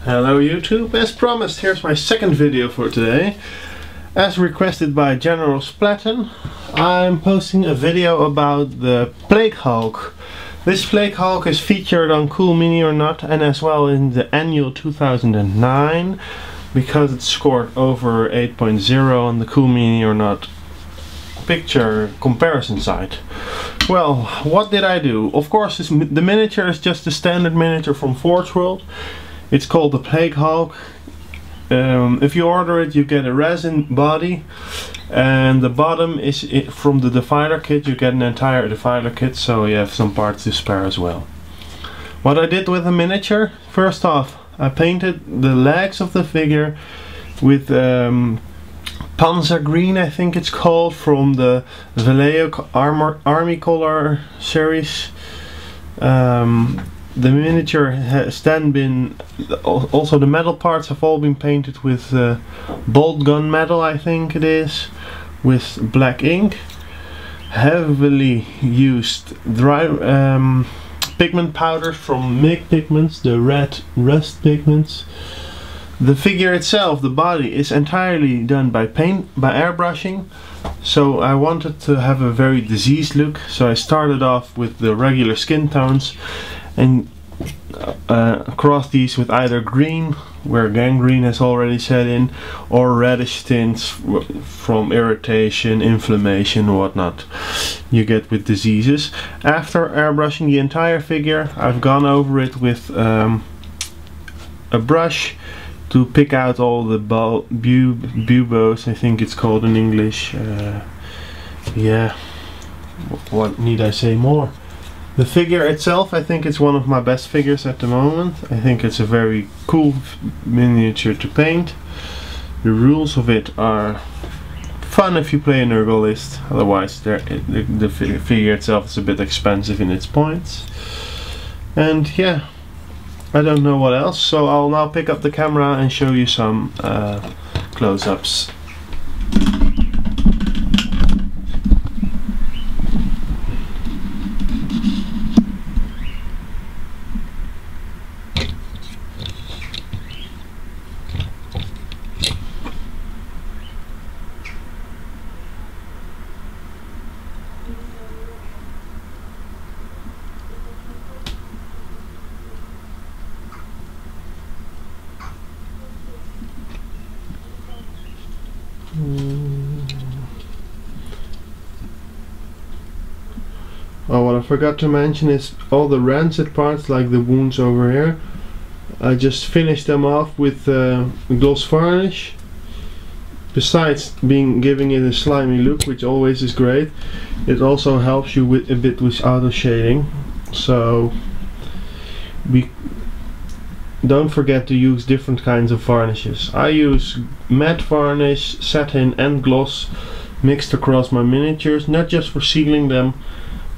Hello YouTube, as promised, here's my second video for today. As requested by Generalsplatton, I'm posting a video about the Plague Hulk. This Plague Hulk is featured on Cool Mini or Not and as well in the annual 2009 because it scored over 8.0 on the Cool Mini or Not picture comparison site. Well, what did I do? Of course, the miniature is just a standard miniature from Forge World. It's called the Plague Hulk. If you order it, you get a resin body, and the bottom is from the Defiler kit. You get an entire Defiler kit, so you have some parts to spare as well. What I did with the miniature, first off, I painted the legs of the figure with Panzer Green, I think it's called, from the Vallejo Army Color series. The miniature has then been, also the metal parts have all been painted with bolt gun metal, I think it is, with black ink. Heavily used dry pigment powders from MIG Pigments, the red rust pigments. The figure itself, the body, is entirely done by airbrushing. So I wanted to have a very diseased look, so I started off with the regular skin tones and cross these with either green, where gangrene has already set in, or reddish tints from irritation, inflammation, whatnot you get with diseases. After airbrushing the entire figure, I've gone over it with a brush to pick out all the buboes, I think it's called in English. Yeah, what need I say more? The figure itself, I think it's one of my best figures at the moment. I think it's a very cool miniature to paint. The rules of it are fun if you play a Nurgle list, otherwise the figure itself is a bit expensive in its points. And yeah, I don't know what else, so I'll now pick up the camera and show you some close-ups. Oh, what I forgot to mention is all the rancid parts, like the wounds over here. I just finished them off with gloss varnish. Besides giving it a slimy look, which always is great, it also helps you with a bit with auto shading. So don't forget to use different kinds of varnishes. I use matte varnish, satin and gloss mixed across my miniatures, not just for sealing them,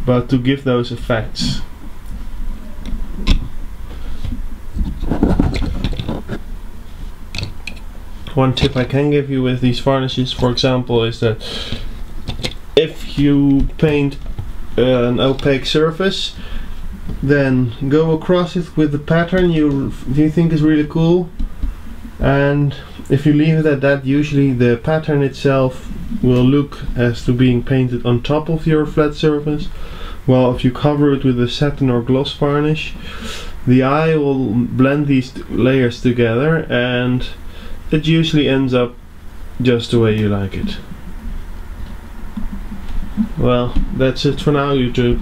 but to give those effects. One tip I can give you with these varnishes, for example, is that if you paint an opaque surface, then go across it with the pattern you think is really cool, and if you leave it at that, usually the pattern itself will look as to being painted on top of your flat surface, while if you cover it with a satin or gloss varnish, the eye will blend these layers together and it usually ends up just the way you like it. Well, that's it for now, YouTube.